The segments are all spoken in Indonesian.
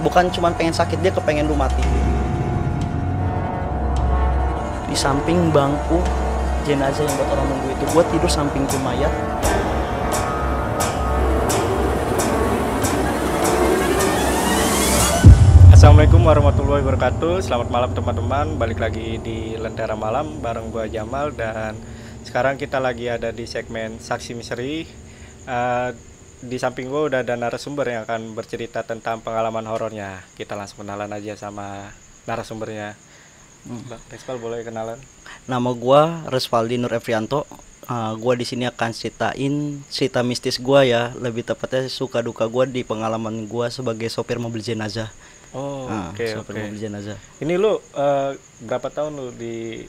bukan cuma pengen sakit, dia kepengen lu mati. Di samping bangku jenazah yang buat orang nunggu itu, gue tidur samping tuh mayat. Assalamualaikum warahmatullahi wabarakatuh. Selamat malam teman-teman. Balik lagi di Lentera Malam bareng gua Jamal. Dan sekarang kita lagi ada di segmen Saksi Misteri. Di samping gua udah ada narasumber yang akan bercerita tentang pengalaman horornya. Kita langsung kenalan aja sama narasumbernya. Bang Rizval, boleh kenalan? Nama gue Resvaldi Nur Efrianto. Gue di sini akan ceritain cerita mistis gue ya, lebih tepatnya suka duka gue di pengalaman gue sebagai sopir mobil jenazah. Oh, Sopir oke. mobil jenazah. Ini lu berapa tahun lu di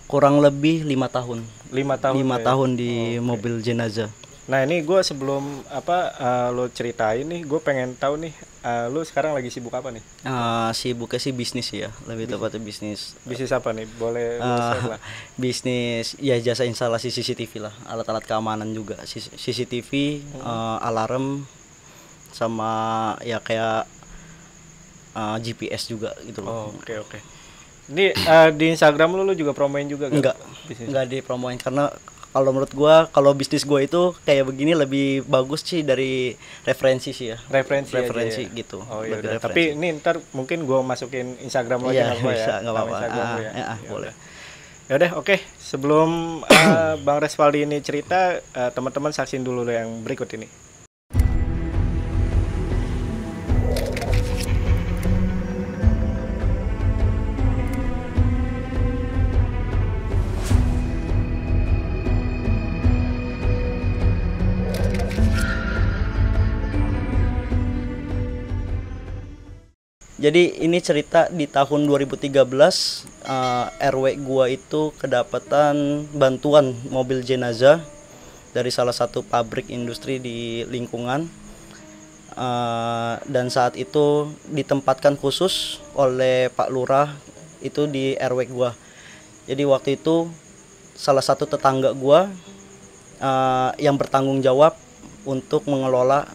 Kurang lebih 5 tahun. 5 tahun? 5 ya? tahun di mobil jenazah. Nah ini gue sebelum lo ceritain nih, gue pengen tahu nih, lo sekarang lagi sibuk apa nih? Sibuknya sih bisnis ya, lebih tepatnya bisnis. Bisnis apa nih? Boleh lo share lah. Bisnis ya, jasa instalasi CCTV lah, alat-alat keamanan juga, CCTV, alarm, sama ya kayak GPS juga gitu loh. Oke. Ini di Instagram lo juga promoin juga kan? Enggak dipromoin, karena kalau menurut gua, kalau bisnis gua itu kayak begini lebih bagus sih dari referensi sih ya. Referensi aja ya? Gitu. Oh iya. Lebih Tapi ini ntar mungkin gua masukin Instagram lo aja iya, bisa, ya? nggak apa-apa. Instagram lo ya? Boleh. Ya udah, oke. Sebelum Bang Resvaldi ini cerita, teman-teman saksin dulu yang berikut ini. Jadi ini cerita di tahun 2013, RW gua itu kedapatan bantuan mobil jenazah dari salah satu pabrik industri di lingkungan, dan saat itu ditempatkan khusus oleh Pak Lurah itu di RW gua. Jadi waktu itu salah satu tetangga gua yang bertanggung jawab untuk mengelola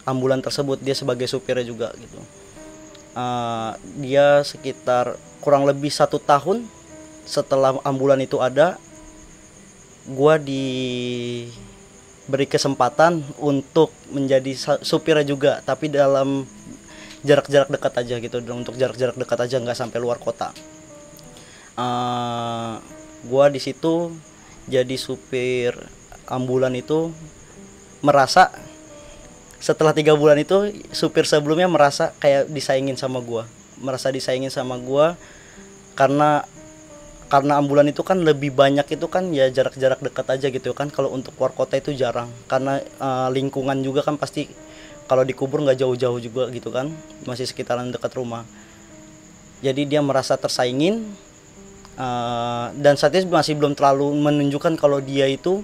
ambulan tersebut, dia sebagai supirnya juga gitu. Dia sekitar kurang lebih 1 tahun setelah ambulan itu ada, gua diberi kesempatan untuk menjadi supirnya juga, tapi dalam jarak-jarak dekat aja gitu, untuk jarak-jarak dekat aja, nggak sampai luar kota. Gua di situ jadi supir ambulan itu, merasa setelah 3 bulan itu supir sebelumnya merasa kayak disaingin sama gua, karena ambulan itu kan lebih banyak itu kan ya jarak-jarak dekat aja gitu kan. Kalau untuk keluar kota itu jarang, karena lingkungan juga kan pasti kalau dikubur nggak jauh-jauh juga gitu kan, masih sekitaran dekat rumah. Jadi dia merasa tersaingin, dan saat itu masih belum terlalu menunjukkan kalau dia itu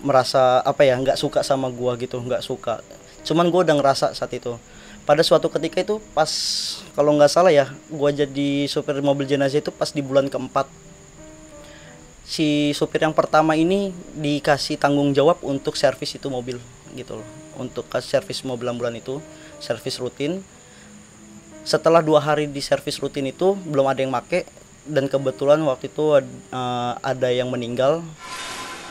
merasa nggak suka sama gua gitu, nggak suka. Cuman gua udah ngerasa saat itu. Pada suatu ketika itu pas, kalau nggak salah ya, gua jadi supir mobil jenazah itu pas di bulan keempat. Si supir yang pertama ini dikasih tanggung jawab untuk servis itu mobil gitu loh, untuk kasih servis mobil ambulan itu, servis rutin. Setelah 2 hari di servis rutin itu belum ada yang make, dan kebetulan waktu itu ada yang meninggal.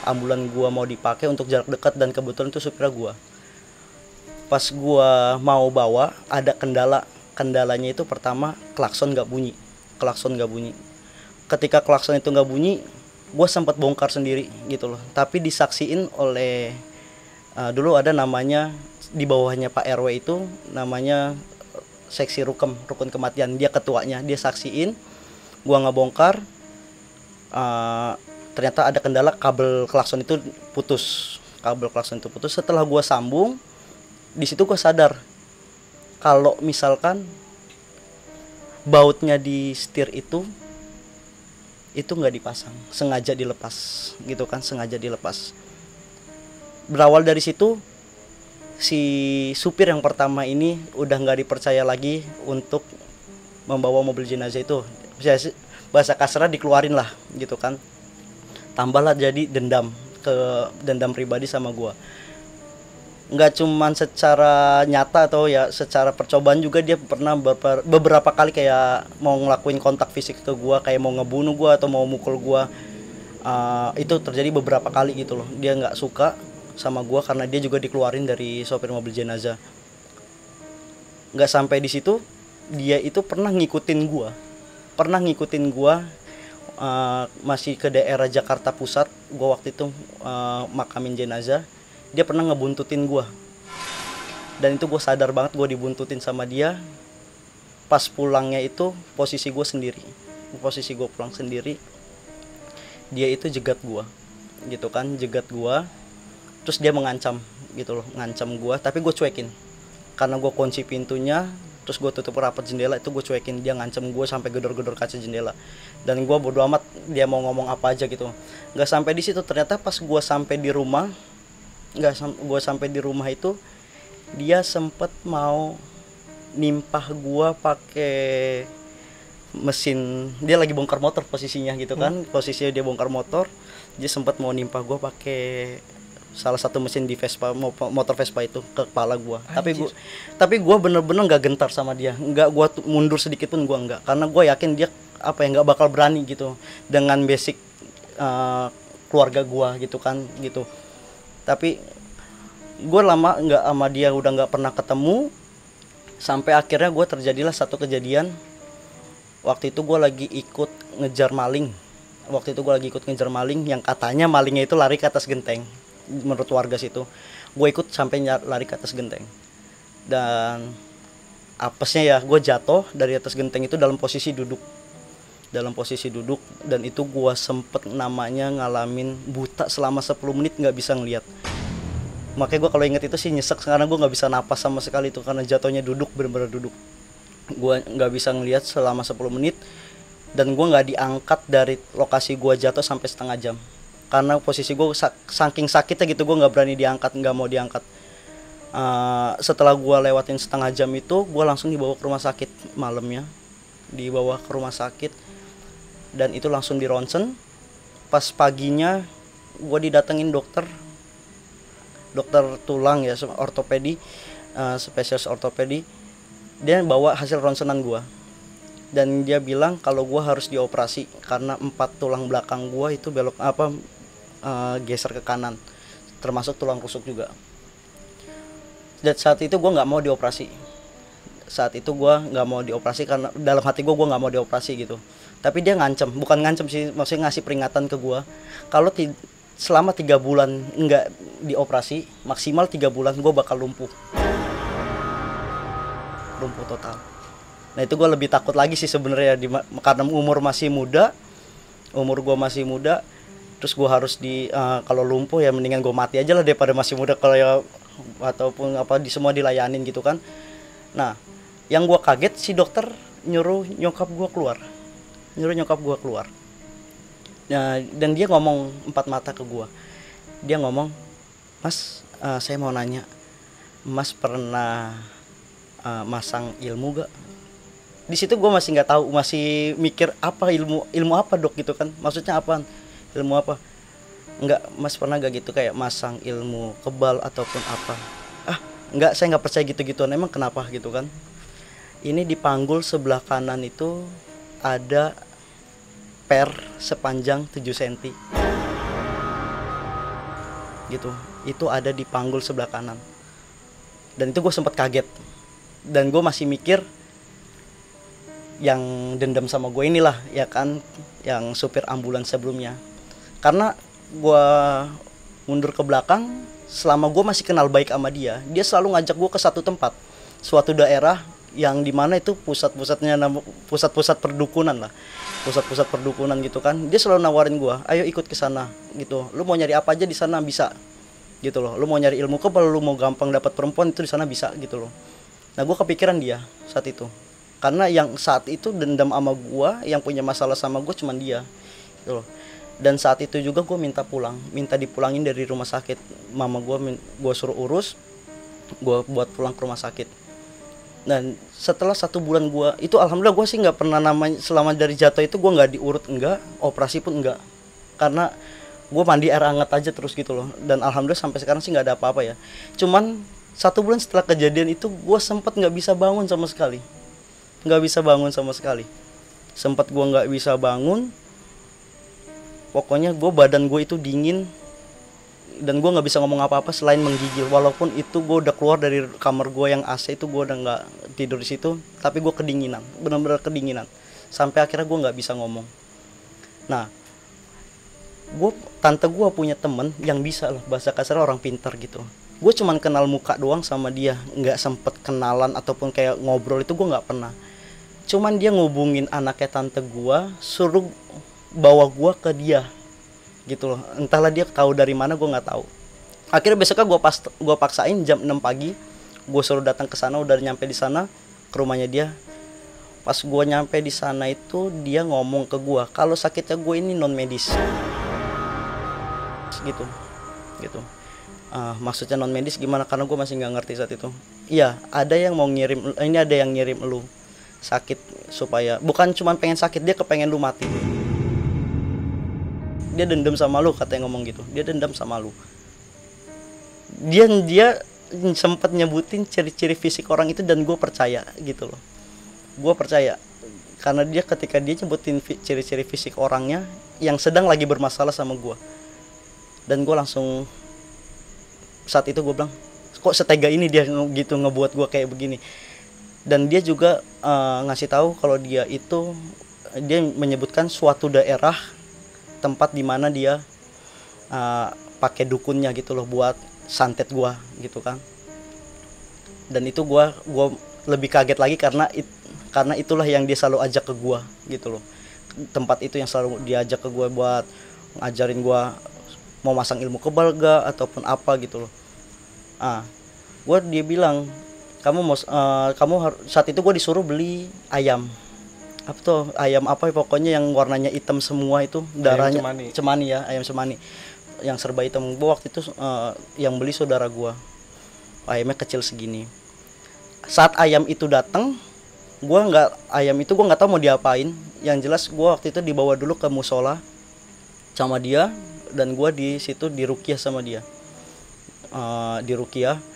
Ambulan gua mau dipakai untuk jarak dekat, dan kebetulan itu supirnya gua. Pas gua mau bawa ada kendalanya itu pertama klakson nggak bunyi. Ketika klakson itu nggak bunyi, gua sempat bongkar sendiri gitu loh. Tapi disaksiin oleh dulu ada namanya di bawahnya Pak RW itu, namanya seksi rukun kematian, dia ketuanya, dia saksiin gua ngebongkar. Ternyata ada kendala, kabel klakson itu putus. Setelah gua sambung, di situ gua sadar kalau misalkan bautnya di setir itu nggak dipasang, sengaja dilepas. Berawal dari situ, si supir yang pertama ini udah nggak dipercaya lagi untuk membawa mobil jenazah itu. Bahasa kasarnya dikeluarin lah gitu kan. Tambahlah jadi dendam pribadi sama gua. nggak cuman secara nyata atau ya secara percobaan juga, dia pernah beberapa kali kayak mau ngelakuin kontak fisik ke gua, kayak mau ngebunuh gua atau mau mukul gua. Itu terjadi beberapa kali gitu loh. Dia nggak suka sama gua karena dia juga dikeluarin dari sopir mobil jenazah. Nggak sampai di situ, dia itu pernah ngikutin gua masih ke daerah Jakarta Pusat. Gua waktu itu makamin jenazah, dia pernah ngebuntutin gua, dan itu gue sadar banget gue dibuntutin sama dia. Pas pulangnya itu posisi gue pulang sendiri, dia itu jegat gua gitu kan, terus dia mengancam gitu loh, ngancam gua, tapi gue cuekin karena gue kunci pintunya, terus gue tutup rapat jendela, itu gue cuekin. Dia ngancam gue sampai gedor-gedor kaca jendela, dan gue bodo amat dia mau ngomong apa aja gitu. Nggak sampai di situ, ternyata pas gue sampai di rumah, itu dia sempet mau nimpah gua pakai mesin. Dia lagi bongkar motor posisinya gitu kan, posisinya dia bongkar motor, dia sempet mau nimpah gua pakai salah satu mesin di Vespa, motor Vespa itu ke kepala gua. Tapi gua bener-bener nggak gentar sama dia, nggak gua mundur sedikit pun gua nggak, karena gua yakin dia nggak bakal berani gitu dengan basic keluarga gua gitu kan gitu. Tapi gue lama nggak sama dia, udah nggak pernah ketemu, sampai akhirnya gue terjadilah satu kejadian. Waktu itu gue lagi ikut ngejar maling, yang katanya malingnya itu lari ke atas genteng. Menurut warga situ, gue ikut sampai lari ke atas genteng, dan apesnya ya gue jatuh dari atas genteng itu dalam posisi duduk, dan itu gue sempet namanya ngalamin buta selama 10 menit, nggak bisa ngeliat. Makanya gue kalau inget itu sih nyesek, karena gue nggak bisa napas sama sekali itu, karena jatuhnya duduk, bener-bener duduk. Gue nggak bisa ngeliat selama 10 menit, dan gue nggak diangkat dari lokasi gue jatuh sampai setengah jam, karena posisi gue saking sakitnya gitu, gue nggak berani diangkat, nggak mau diangkat. Setelah gue lewatin setengah jam itu, gue langsung dibawa ke rumah sakit malamnya, dan itu langsung di ronsen. Pas paginya gue didatengin dokter tulang ya, ortopedi, spesialis ortopedi. Dia bawa hasil ronsenan gue, dan dia bilang kalau gue harus dioperasi karena 4 tulang belakang gue itu geser ke kanan, termasuk tulang rusuk juga. Dan saat itu gue nggak mau dioperasi, karena dalam hati gue nggak mau dioperasi gitu. Tapi dia bukan ngancem sih, maksudnya ngasih peringatan ke gue, kalau selama 3 bulan nggak dioperasi, maksimal 3 bulan gue bakal lumpuh total. Nah itu gue lebih takut lagi sih sebenarnya, karena umur gue masih muda, terus gue harus kalau lumpuh ya mendingan gue mati aja lah daripada masih muda, kalau ya ataupun semua dilayanin gitu kan. Nah yang gue kaget, si dokter nyuruh nyokap gue keluar. Nah, dan dia ngomong 4 mata ke gue. Dia ngomong, "Mas, saya mau nanya, Mas pernah masang ilmu gak?" Di situ gue masih nggak tahu, masih mikir apa ilmu apa dok gitu kan, maksudnya apa, ilmu apa? Enggak, Mas pernah gak gitu kayak masang ilmu kebal ataupun apa? Enggak, saya nggak percaya gitu-gituan. Emang kenapa gitu kan? Ini di panggul sebelah kanan itu ada sepanjang 7 cm gitu, itu ada di panggul sebelah kanan. Dan itu gue sempat kaget, dan gue masih mikir yang dendam sama gue inilah ya kan, yang supir ambulans sebelumnya. Karena gue mundur ke belakang, selama gue masih kenal baik sama dia selalu ngajak gue ke suatu daerah yang dimana itu pusat perdukunan gitu kan. Dia selalu nawarin gue, ayo ikut ke sana gitu, lu mau nyari apa aja di sana bisa gitu loh, lu mau nyari ilmu kebal, lu mau gampang dapat perempuan itu di sana bisa gitu loh. Nah gue kepikiran dia saat itu, karena yang saat itu dendam sama gue, yang punya masalah sama gue cuman dia gitu loh. Dan saat itu juga gue minta dipulangin dari rumah sakit. Mama gue suruh urus, gue buat pulang ke rumah sakit. Dan setelah 1 bulan itu alhamdulillah gue sih nggak pernah, namanya selama dari jatuh itu gue nggak diurut, operasi pun enggak, karena Gue mandi air hangat aja terus gitu loh, dan alhamdulillah sampai sekarang sih nggak ada apa-apa ya. Cuman 1 bulan setelah kejadian itu gue sempat nggak bisa bangun sama sekali, nggak bisa bangun sama sekali. Sempat gue nggak bisa bangun, pokoknya badan gue itu dingin, dan gue nggak bisa ngomong apa-apa selain menggigil. Walaupun itu gue udah keluar dari kamar gue yang AC itu, gue udah nggak tidur di situ, tapi gue kedinginan, benar-benar kedinginan. Sampai akhirnya gue nggak bisa ngomong. Nah, tante gue punya temen yang bisa lah, bahasa kasar orang pintar gitu. Gue cuman kenal muka doang sama dia, nggak sempet kenalan ataupun kayak ngobrol, itu gue nggak pernah. Cuman dia ngubungin anaknya tante gue, suruh bawa gue ke dia gitu loh. Entahlah dia tahu dari mana, gue nggak tahu. Akhirnya besoknya gue paksain jam 6 pagi, gue suruh datang ke sana. Udah nyampe di sana ke rumahnya dia. Pas gue nyampe di sana itu dia ngomong ke gue kalau sakitnya gue ini non medis gitu. Maksudnya non medis gimana, karena gue masih nggak ngerti saat itu. Iya, ada yang mau ngirim, ini ada yang ngirim lu sakit, supaya bukan cuma pengen sakit, dia kepengen lu mati. Dia dendam sama lu, katanya ngomong gitu. Dia dendam sama lu. Dia sempat nyebutin ciri-ciri fisik orang itu, dan gue percaya gitu loh. Gue percaya karena dia ketika dia nyebutin ciri-ciri fisik orangnya yang sedang lagi bermasalah sama gue, dan gue langsung saat itu gue bilang, kok setega ini dia gitu ngebuat gue kayak begini. Dan dia juga ngasih tahu kalau dia menyebutkan suatu daerah tempat dimana dia pakai dukunnya gitu loh buat santet gua gitu kan. Dan itu gua lebih kaget lagi karena itulah yang dia selalu ajak ke gua gitu loh. Tempat itu yang selalu diajak ke gua buat ngajarin gua mau masang ilmu kebal gak ataupun apa gitu loh. Dia bilang saat itu gua disuruh beli ayam. Apa tuh ayam apa pokoknya yang warnanya hitam semua itu, darahnya cemani ya, ayam cemani yang serba hitam. Gua waktu itu yang beli saudara gua, ayamnya kecil segini. Saat ayam itu datang, ayam itu gua nggak tahu mau diapain. Yang jelas gua waktu itu dibawa dulu ke musola sama dia, dan gua di situ diruqyah sama dia, diruqyah.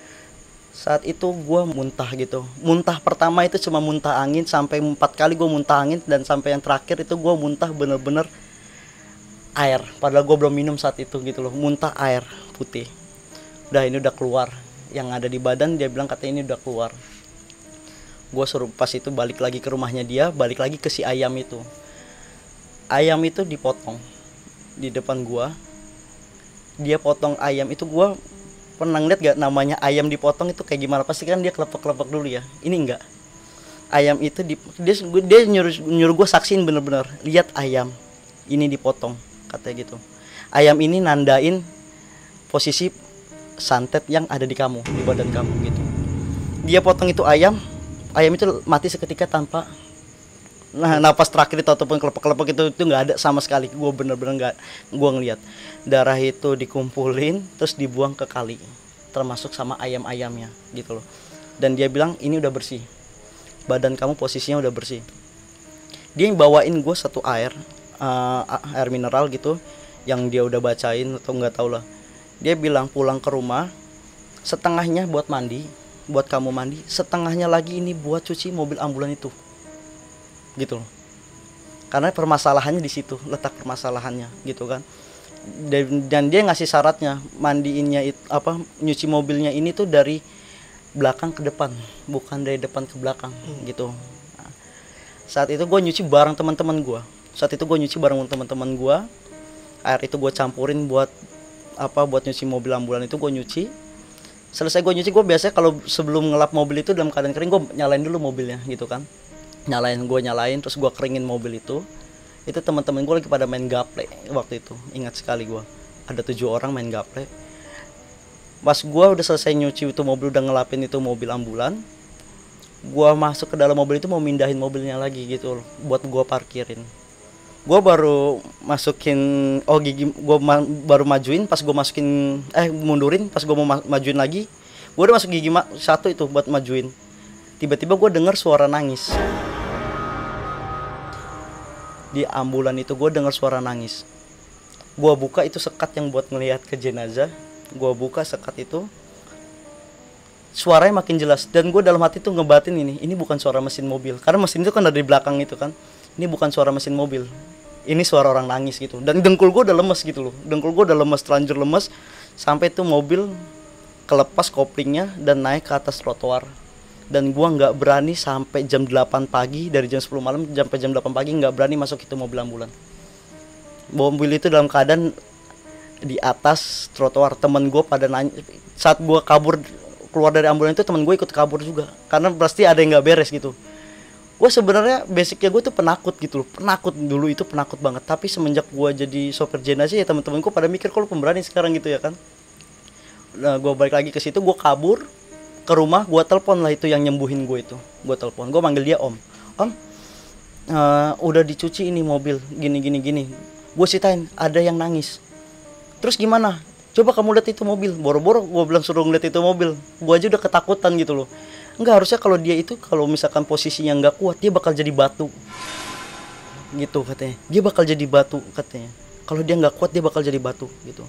Saat itu gue muntah gitu. Muntah pertama itu cuma muntah angin, sampai 4 kali gue muntah angin, dan sampai yang terakhir itu gue muntah bener-bener air. Padahal gue belum minum saat itu gitu loh. Muntah air putih. Udah, ini udah keluar. Yang ada di badan dia bilang katanya ini udah keluar. Gue suruh pas itu balik lagi ke rumahnya dia, balik lagi ke si ayam itu. Ayam itu dipotong di depan gue. Dia potong ayam itu, gue pernah ngeliat gak namanya ayam dipotong itu kayak gimana? Pasti kan dia kelepek-kelepek dulu ya. Ini enggak. Ayam itu dia nyuruh gue saksiin bener-bener. Lihat ayam ini dipotong, katanya gitu. Ayam ini nandain posisi santet yang ada di kamu, di badan kamu gitu. Dia potong itu ayam itu mati seketika tanpa napas terakhir itu ataupun kelepek-kelepek itu nggak ada sama sekali. Gue bener-bener nggak, gue ngeliat darah itu dikumpulin terus dibuang ke kali, termasuk sama ayam-ayamnya gitu loh. Dan dia bilang ini udah bersih, badan kamu posisinya udah bersih. Dia bawain gue satu air mineral gitu yang dia udah bacain atau nggak tau lah. Dia bilang pulang ke rumah setengahnya buat mandi, buat kamu mandi, setengahnya lagi ini buat cuci mobil ambulan itu gitu loh. Karena permasalahannya di situ, letak permasalahannya gitu kan. Dan dia ngasih syaratnya, mandiinnya nyuci mobilnya ini tuh dari belakang ke depan, bukan dari depan ke belakang gitu. Nah, saat itu gue nyuci bareng teman-teman gue. Air itu gue campurin buat nyuci mobil ambulan itu. Gue nyuci, selesai gue nyuci, gue biasanya kalau sebelum ngelap mobil itu dalam keadaan kering, gue nyalain dulu mobilnya gitu kan. Nyalain terus gue keringin mobil itu. Itu teman-teman gue lagi pada main gaple waktu itu, ingat sekali gue. Ada 7 orang main gaple. Pas gue udah selesai nyuci itu mobil, udah ngelapin itu mobil ambulan, gue masuk ke dalam mobil itu mau mindahin mobilnya lagi gitu loh, buat gue parkirin. Gue baru masukin baru majuin, pas gue masukin mundurin, pas gue mau majuin lagi, gue udah masuk gigi satu itu buat majuin. Tiba-tiba gue dengar suara nangis. Di ambulan itu gue dengar suara nangis. Gua buka itu sekat yang buat ngelihat ke jenazah. Gua buka sekat itu, suaranya makin jelas, dan gue dalam hati tuh ngebatin ini bukan suara mesin mobil, karena mesin itu kan ada di belakang itu kan. Ini bukan suara mesin mobil, ini suara orang nangis gitu. Dan dengkul gue udah lemes gitu loh, dengkul gue udah lemes, terlanjur lemes, sampai tuh mobil kelepas koplingnya dan naik ke atas trotoar. Dan gue nggak berani sampai jam 8 pagi, dari jam 10 malam sampai jam 8 pagi nggak berani masuk itu mobil ambulan. Mobil itu dalam keadaan di atas trotoar. Temen gue pada nanya saat gue kabur keluar dari ambulan itu, temen gue ikut kabur juga karena pasti ada yang nggak beres gitu. Gue sebenarnya basicnya gue tuh penakut gitu loh, penakut dulu itu, penakut banget. Tapi semenjak gue jadi sopir jenazah ya teman-teman gue pada mikir kalau pemberani sekarang gitu ya kan. Nah gue balik lagi ke situ, gue kabur ke rumah, gue telepon lah itu yang nyembuhin gue itu. Gue telepon, gue manggil dia om, udah dicuci ini mobil gini. Gue ceritain ada yang nangis. Terus gimana? Coba kamu lihat itu mobil. Boro-boro gue bilang suruh ngeliat itu mobil. Gue aja udah ketakutan gitu loh. Enggak, harusnya kalau dia itu, kalau misalkan posisinya nggak kuat, dia bakal jadi batu. Gitu katanya. Dia bakal jadi batu katanya. Kalau dia nggak kuat, dia bakal jadi batu gitu.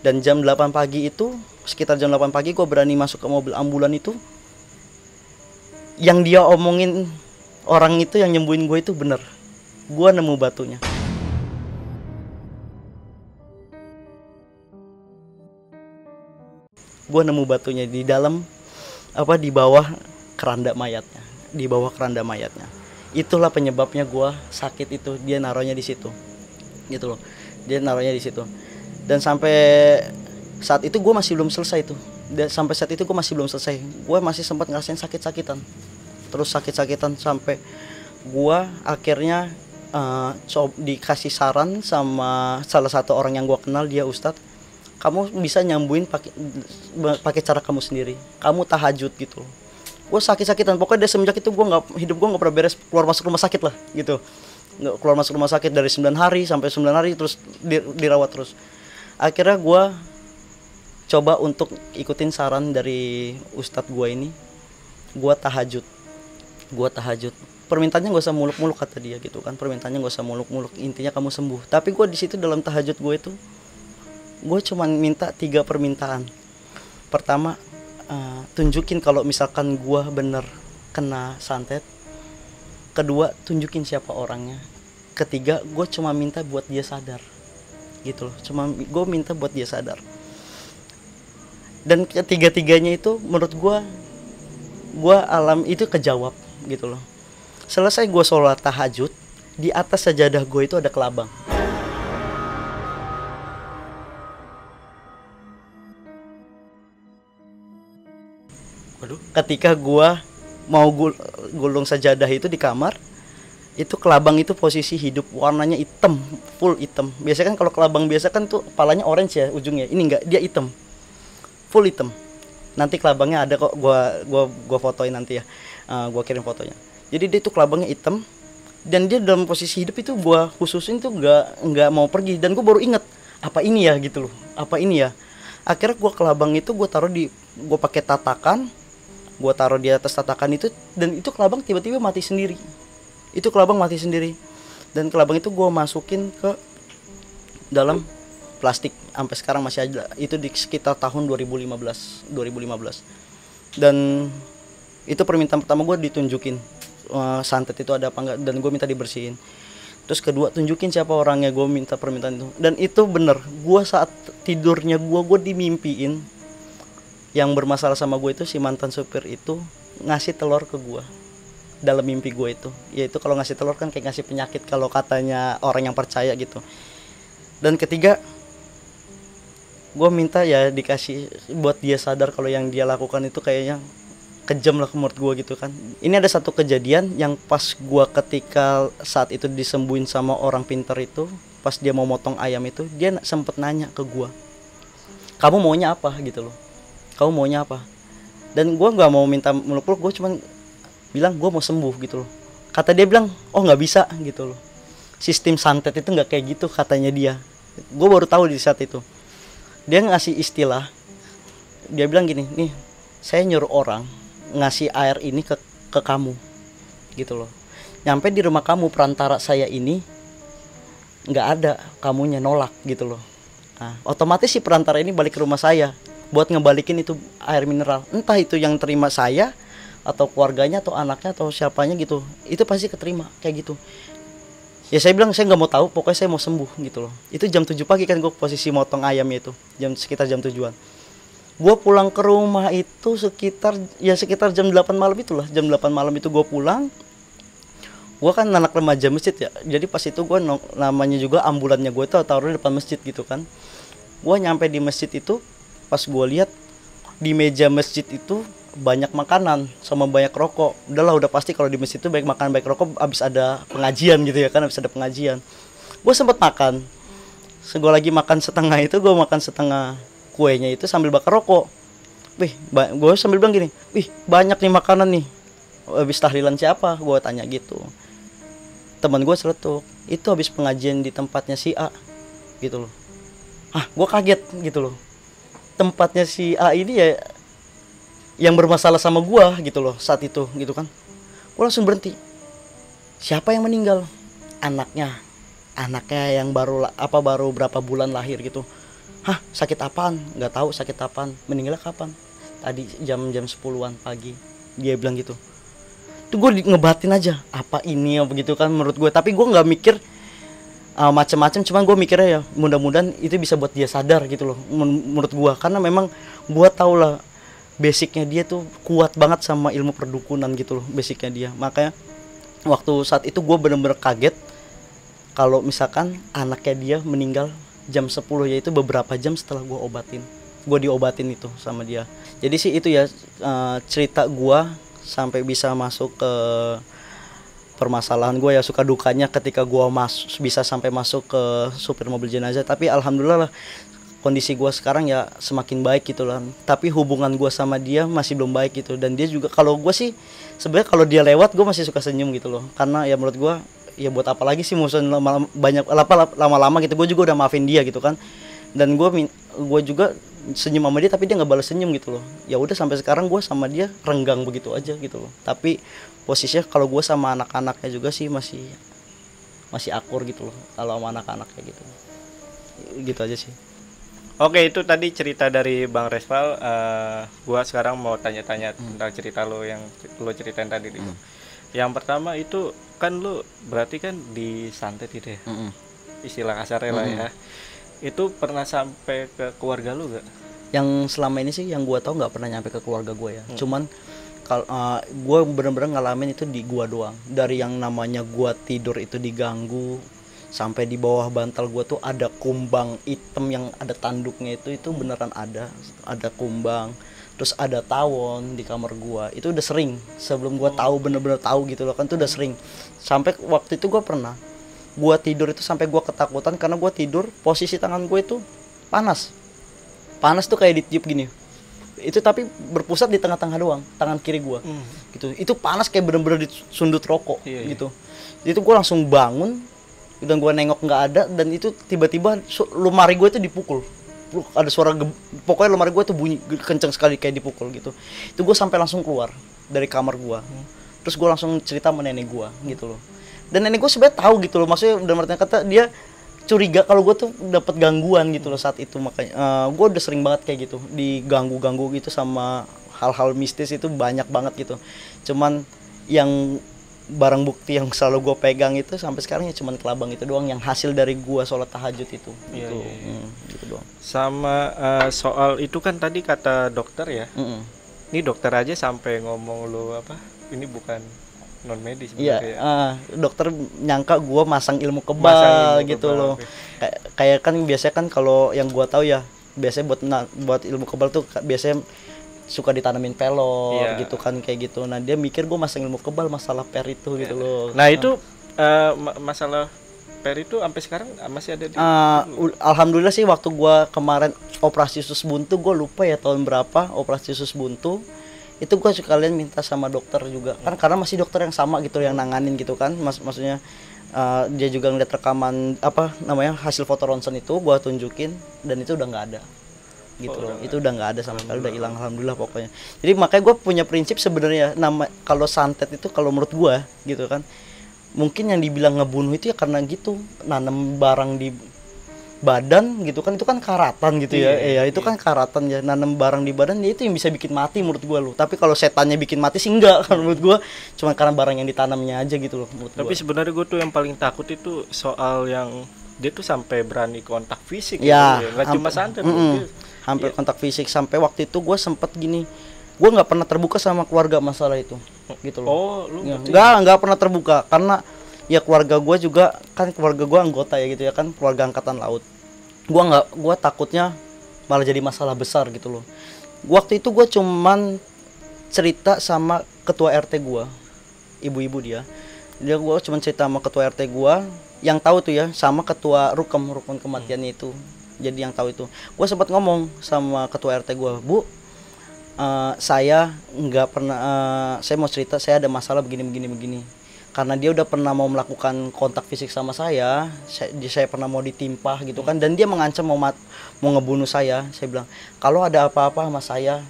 Dan jam 8 pagi itu, sekitar jam 8 pagi gue berani masuk ke mobil ambulan itu. Yang dia omongin orang itu yang nyembuhin gue itu bener. Gue nemu batunya. Gue nemu batunya di dalam di bawah keranda mayatnya, itulah penyebabnya gue sakit itu. Dia naruhnya di situ gitu loh, dan sampai saat itu gue masih belum selesai tuh. Gue masih sempat ngerasain sakit-sakitan sampai gue akhirnya dikasih saran sama salah satu orang yang gue kenal. Dia ustadz, kamu bisa nyambuin pakai cara kamu sendiri. Kamu tahajud gitu. Gue sakit-sakitan. Pokoknya dari semenjak itu hidup gue nggak pernah beres, keluar masuk rumah sakit lah gitu. Nggak keluar masuk rumah sakit dari 9 hari sampai 9 hari terus dirawat terus. Akhirnya gue coba untuk ikutin saran dari ustadz gue ini. Gue tahajud. Permintaannya gak usah muluk-muluk kata dia gitu kan. Intinya kamu sembuh. Tapi gue di situ dalam tahajud gue itu, gue cuma minta 3 permintaan. Pertama, tunjukin kalau misalkan gue bener kena santet. Kedua, tunjukin siapa orangnya. Ketiga, gue cuma minta buat dia sadar gitu loh. Gue minta buat dia sadar. Dan ketiga-tiganya itu menurut gue alam itu kejawab gitu loh. Selesai gue sholat tahajud, di atas sajadah gue itu ada kelabang. Ketika gua mau gulung sajadah itu di kamar, itu kelabang itu posisi hidup, warnanya hitam, full hitam. Biasanya kan kalau kelabang biasa kan tuh kepalanya orange ya ujungnya. Ini enggak, dia hitam. Full hitam. Nanti kelabangnya ada kok, gua fotoin nanti ya. Gua kirim fotonya. Jadi dia tuh kelabangnya hitam, dan dia dalam posisi hidup itu gua khususin tuh enggak mau pergi, dan gua baru inget apa ini ya gitu loh. Apa ini ya? Akhirnya gua kelabang itu gua pakai tatakan. Gue taruh di atas tatakan itu, dan itu kelabang tiba-tiba mati sendiri. Dan kelabang itu gue masukin ke dalam plastik. Sampai sekarang masih ada. Itu di sekitar tahun 2015. Dan itu permintaan pertama gue, ditunjukin santet itu ada apa enggak, dan gue minta dibersihin. Terus kedua, tunjukin siapa orangnya. Gue minta permintaan itu. Dan itu bener, gue saat tidurnya gue dimimpiin. Yang bermasalah sama gue itu, si mantan supir itu ngasih telur ke gue dalam mimpi gue itu. Yaitu kalau ngasih telur kan kayak ngasih penyakit kalau katanya orang yang percaya gitu. Dan ketiga, gue minta ya dikasih buat dia sadar kalau yang dia lakukan itu kayaknya kejam lah menurut gue gitu kan. Ini ada satu kejadian yang pas gue ketika saat itu disembuhin sama orang pintar itu, pas dia mau motong ayam itu, dia sempet nanya ke gue, kamu maunya apa gitu loh. Dan gue nggak mau minta muluk-muluk, gue cuma bilang gue mau sembuh gitu loh. Kata dia bilang, oh nggak bisa gitu loh, sistem santet itu nggak kayak gitu katanya dia. Gue baru tahu di saat itu. Dia ngasih istilah, dia bilang gini, nih saya nyuruh orang ngasih air ini ke kamu gitu loh. Nyampe di rumah kamu, perantara saya ini nggak ada, kamunya nolak gitu loh. Nah, otomatis si perantara ini balik ke rumah saya buat ngebalikin itu air mineral. Entah itu yang terima saya atau keluarganya atau anaknya atau siapanya gitu. Itu pasti keterima kayak gitu. Ya saya bilang saya nggak mau tahu, pokoknya saya mau sembuh gitu loh. Itu jam 7 pagi kan gue posisi motong ayamnya itu, sekitar jam 7-an. Gue pulang ke rumah itu sekitar jam 8 malam itulah. Jam 8 malam itu gue pulang. Gue kan anak remaja masjid ya. Jadi pas itu gue namanya juga ambulannya gue itu taruh di depan masjid gitu kan. Gue nyampe di masjid itu, pas gue lihat di meja masjid itu banyak makanan sama banyak rokok. Udah pasti kalau di masjid itu baik makan baik rokok, abis ada pengajian gitu ya kan, abis ada pengajian. Gue sempat makan. Gue lagi makan setengah itu, gue makan setengah kuenya itu sambil bakar rokok. Wih, gue sambil bilang gini, wih banyak nih makanan nih. Abis tahlilan siapa? Gue tanya gitu. Teman gue seletuk, itu habis pengajian di tempatnya si A gitu loh. Gue kaget gitu loh. Tempatnya si A ini ya yang bermasalah sama gua gitu loh saat itu gitu kan. Gua langsung berhenti. Siapa yang meninggal? Anaknya yang baru berapa bulan lahir gitu. Sakit apaan? Nggak tahu sakit apaan. Meninggalnya kapan? Tadi jam 10-an pagi. Dia bilang gitu. Tuh gue ngebatin aja apa ini begitu kan menurut gue. Tapi gue nggak mikir macam-macam, cuman gue mikirnya ya mudah-mudahan itu bisa buat dia sadar gitu loh menurut gue, karena memang gue tau lah basicnya dia tuh kuat banget sama ilmu perdukunan gitu loh, basicnya dia. Makanya waktu saat itu gue bener-bener kaget kalau misalkan anaknya dia meninggal jam 10, yaitu beberapa jam setelah gue diobatin itu sama dia. Jadi sih itu ya cerita gue sampai bisa masuk ke permasalahan gue ya, suka dukanya ketika gue bisa sampai masuk ke supir mobil jenazah. Tapi alhamdulillah lah, kondisi gue sekarang ya semakin baik gitu lah. Tapi hubungan gue sama dia masih belum baik gitu. Dan dia juga, kalau gue sih sebenarnya kalau dia lewat gue masih suka senyum gitu loh. Karena ya menurut gue ya buat apa lagi sih musuhin lama-lama gitu. Gue juga udah maafin dia gitu kan. Dan gue juga senyum sama dia, tapi dia nggak balas senyum gitu loh. Ya udah sampai sekarang gue sama dia renggang begitu aja gitu loh. Tapi posisinya kalau gue sama anak-anaknya juga sih masih akur gitu loh kalau sama anak-anaknya gitu aja sih. Oke, itu tadi cerita dari Bang Resval. Gua sekarang mau tanya-tanya tentang cerita lo yang lo ceritain tadi gitu. Yang pertama itu kan lo berarti kan disantet gitu ya, istilah kasarnya lah ya. Itu pernah sampai ke keluarga lo gak? Yang selama ini sih yang gue tahu nggak pernah nyampe ke keluarga gue ya. Cuman kalau gue bener-bener ngalamin itu di gue doang. Dari yang namanya gue tidur itu diganggu, sampai di bawah bantal gue tuh ada kumbang hitam yang ada tanduknya, itu beneran ada kumbang. Terus ada tawon di kamar gue, itu udah sering sebelum gue tahu, bener-bener tahu gitu loh kan, itu udah sering. Sampai waktu itu gue pernah gue tidur itu sampai gue ketakutan karena gue tidur posisi tangan gue itu panas tuh kayak ditiup gini. Itu tapi berpusat di tengah-tengah doang, tangan kiri gua gitu. Itu panas kayak bener-bener disundut rokok gitu. Itu gua langsung bangun dan gua nengok nggak ada, dan itu tiba-tiba lemari gua itu dipukul. Ada suara pokoknya lemari gua itu bunyi kenceng sekali kayak dipukul gitu. Itu gua sampai langsung keluar dari kamar gua. Terus gua langsung cerita sama nenek gua gitu loh. Dan nenek gua sebenarnya tahu gitu loh, maksudnya udah artinya kata dia curiga kalau gue tuh dapat gangguan gitu loh saat itu. Makanya gue udah sering banget kayak gitu, diganggu gitu sama hal-hal mistis itu banyak banget gitu. Cuman yang barang bukti yang selalu gue pegang itu sampai sekarang ya cuman kelabang itu doang, yang hasil dari gue sholat tahajud itu. Gitu doang. Sama soal itu kan tadi kata dokter ya. Ini dokter aja sampai ngomong lo apa? Ini bukan non medis. Iya, dokter nyangka gue masang ilmu kebal gitu loh. Kayak kan biasanya kan kalau yang gue tahu ya, biasanya buat ilmu kebal tuh biasanya suka ditanamin pelor gitu kan, kayak gitu. Nah dia mikir gue masang ilmu kebal masalah per itu gitu loh. Nah itu masalah per itu sampai sekarang masih ada di alhamdulillah sih, waktu gue kemarin operasi usus buntu, gue lupa ya tahun berapa operasi usus buntu. Itu gue sekalian minta sama dokter juga kan, karena masih dokter yang sama gitu yang nanganin gitu kan, maksudnya dia juga ngeliat rekaman hasil foto ronsen itu gue tunjukin, dan itu udah nggak ada gitu loh. Itu udah nggak ada sama sekali, udah hilang alhamdulillah pokoknya. Jadi makanya gue punya prinsip sebenarnya, kalau santet itu kalau menurut gue gitu kan, mungkin yang dibilang ngebunuh itu ya karena gitu, nanam barang badan gitu kan, itu kan karatan gitu ya. Iya, Itu kan karatan ya, nanam barang di badan ya, itu yang bisa bikin mati menurut gua lo. Tapi kalau setannya bikin mati sih enggak kan menurut gua, cuma karena barang yang ditanamnya aja gitu loh menurut Tapi gua. sebenarnya gue tuh yang paling takut itu soal yang dia tuh sampai berani kontak fisik Ya, ya, nggak cuma santet loh, mm-mm. dia. Hampir Iya. kontak fisik. Sampai waktu itu gue sempet gini, gue nggak pernah terbuka sama keluarga masalah itu gitu loh. Oh, lu Ya, berarti nggak pernah terbuka karena ya keluarga gue juga kan, keluarga gue anggota ya gitu ya kan, keluarga angkatan laut. Gue takutnya malah jadi masalah besar gitu loh. Waktu itu gue cuman cerita sama ketua RT gue, ibu-ibu gue cuman cerita sama ketua RT gue yang tahu tuh ya, sama ketua rukun kematiannya itu. Jadi yang tahu itu, gue sempat ngomong sama ketua RT gue, Bu, saya nggak pernah, saya mau cerita, saya ada masalah begini, karena dia udah pernah mau melakukan kontak fisik sama saya pernah mau ditimpa gitu kan, dan dia mengancam mau ngebunuh saya bilang, kalau ada apa-apa sama saya,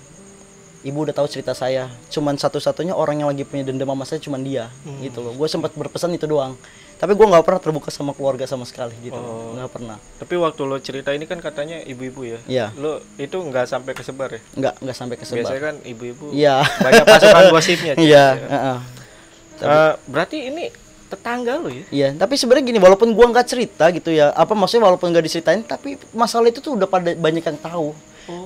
ibu udah tahu cerita saya, cuman satu-satunya orang yang lagi punya dendam sama saya cuman dia, gitu loh. Gue sempat berpesan itu doang, tapi gue nggak pernah terbuka sama keluarga sama sekali gitu, nggak pernah. tapi waktu lo cerita ini kan katanya ibu-ibu ya. Iya. Lo itu nggak sampai kesebar ya? Nggak sampai kesebar. Biasanya kan ibu-ibu Iya. banyak pasukan gosipnya. Iya. Berarti ini tetangga lo ya? Iya, tapi sebenarnya gini, walaupun gua nggak cerita gitu ya, apa maksudnya walaupun nggak diceritain, tapi masalah itu tuh udah pada banyak yang tahu.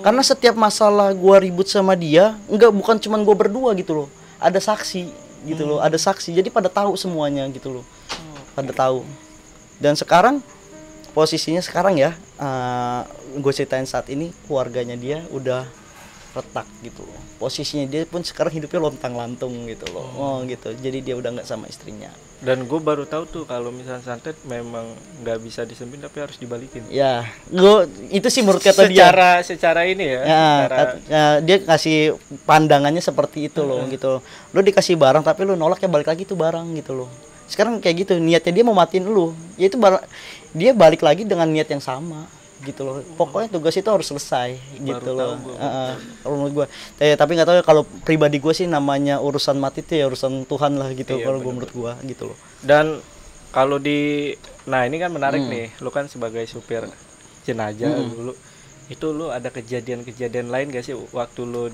Karena setiap masalah gua ribut sama dia, bukan cuman gua berdua gitu loh, ada saksi gitu loh, ada saksi, jadi pada tahu semuanya gitu loh, pada tahu. Dan sekarang posisinya sekarang ya, gue ceritain saat ini keluarganya dia udah retak gitu loh. Posisinya dia pun sekarang hidupnya lontang-lantung gitu loh. Gitu. Jadi dia udah nggak sama istrinya. Dan gue baru tahu tuh kalau misalnya santet memang nggak bisa disembunyi tapi harus dibalikin. Ya, itu sih menurut kata dia. Secara ini ya. Ya, Secara... dia kasih pandangannya seperti itu loh gitu. Lo dikasih barang tapi lo nolak, ya balik lagi tuh barang gitu loh. Sekarang kayak gitu, niatnya dia mau matiin lo. Ya itu dia balik lagi dengan niat yang sama gitu loh. Pokoknya tugas itu harus selesai gitu loh. Kalau menurut gue, tapi nggak tahu ya, kalau pribadi gue sih namanya urusan mati itu ya urusan Tuhan lah gitu. Iya, kalau gue menurut gue gitu loh. Dan kalau nah ini kan menarik nih, lu kan sebagai supir jenazah dulu, itu lu ada kejadian-kejadian lain gak sih waktu lu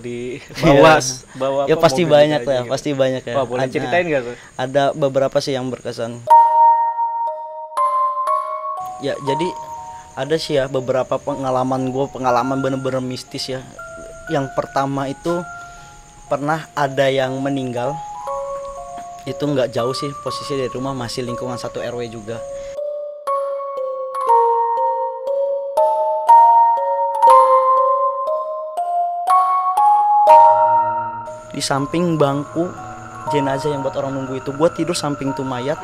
bawa Ya pasti mobil banyak jenazah lah, gitu? pasti banyak ya. Wah, boleh ceritain gak tuh? Ada beberapa sih yang berkesan. Ya, jadi ada sih ya beberapa pengalaman bener-bener mistis ya. Yang pertama itu pernah ada yang meninggal. Itu nggak jauh sih posisi dari rumah, masih lingkungan satu RW juga. Di samping bangku jenazah yang buat orang nunggu itu, gue tidur samping tuh mayat.